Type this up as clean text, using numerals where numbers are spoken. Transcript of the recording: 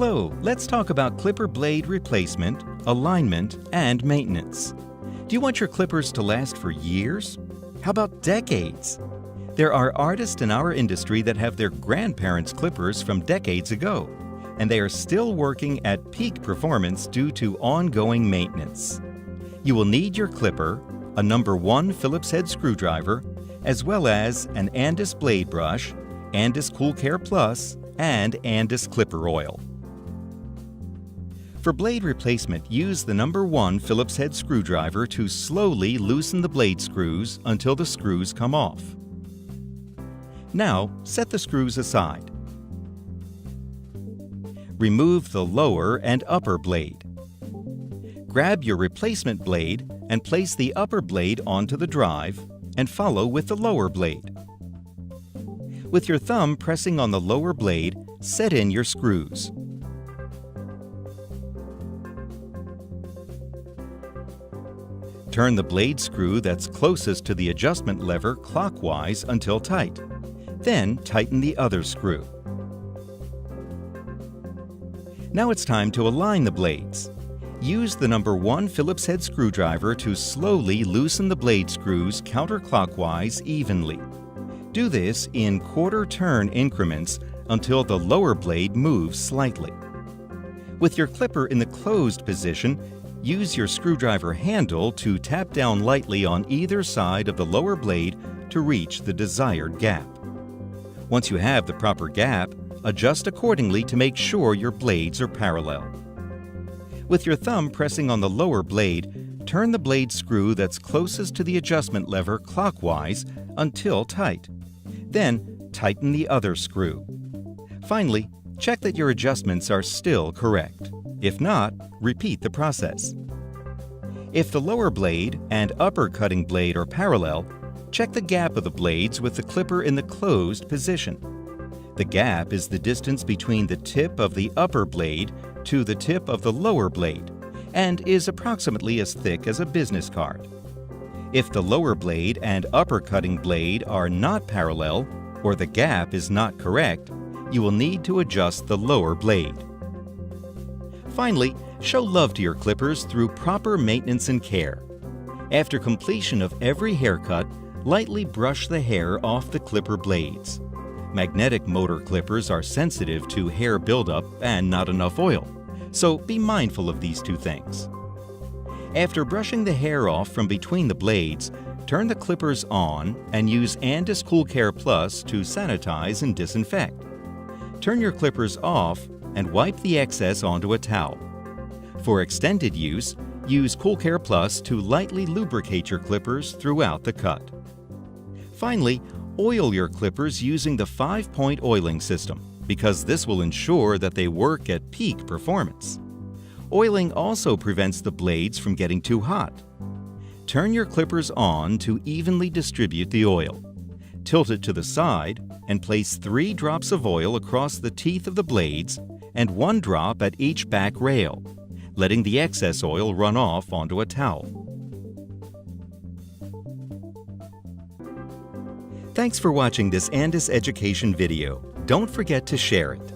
Hello, let's talk about clipper blade replacement, alignment, and maintenance. Do you want your clippers to last for years? How about decades? There are artists in our industry that have their grandparents' clippers from decades ago, and they are still working at peak performance due to ongoing maintenance. You will need your clipper, a number 1 Phillips head screwdriver, as well as an Andis blade brush, Andis Cool Care Plus, and Andis Clipper oil. For blade replacement, use the number 1 Phillips head screwdriver to slowly loosen the blade screws until the screws come off. Now, set the screws aside. Remove the lower and upper blade. Grab your replacement blade and place the upper blade onto the drive and follow with the lower blade. With your thumb pressing on the lower blade, set in your screws. Turn the blade screw that's closest to the adjustment lever clockwise until tight. Then tighten the other screw. Now it's time to align the blades. Use the number 1 Phillips head screwdriver to slowly loosen the blade screws counterclockwise evenly. Do this in quarter-turn increments until the lower blade moves slightly. With your clipper in the closed position, use your screwdriver handle to tap down lightly on either side of the lower blade to reach the desired gap. Once you have the proper gap, adjust accordingly to make sure your blades are parallel. With your thumb pressing on the lower blade, turn the blade screw that's closest to the adjustment lever clockwise until tight. Then, tighten the other screw. Finally, check that your adjustments are still correct. If not, repeat the process. If the lower blade and upper cutting blade are parallel, check the gap of the blades with the clipper in the closed position. The gap is the distance between the tip of the upper blade to the tip of the lower blade and is approximately as thick as a business card. If the lower blade and upper cutting blade are not parallel or the gap is not correct, you will need to adjust the lower blade. Finally, show love to your clippers through proper maintenance and care. After completion of every haircut, lightly brush the hair off the clipper blades. Magnetic motor clippers are sensitive to hair buildup and not enough oil, so be mindful of these two things. After brushing the hair off from between the blades, turn the clippers on and use Andis Cool Care Plus to sanitize and disinfect. Turn your clippers off and wipe the excess onto a towel. For extended use, use Cool Care Plus to lightly lubricate your clippers throughout the cut. Finally, oil your clippers using the 5-point oiling system because this will ensure that they work at peak performance. Oiling also prevents the blades from getting too hot. Turn your clippers on to evenly distribute the oil. Tilt it to the side and place 3 drops of oil across the teeth of the blades and 1 drop at each back rail, letting the excess oil run off onto a towel. Thanks for watching this Andis education video. Don't forget to share it.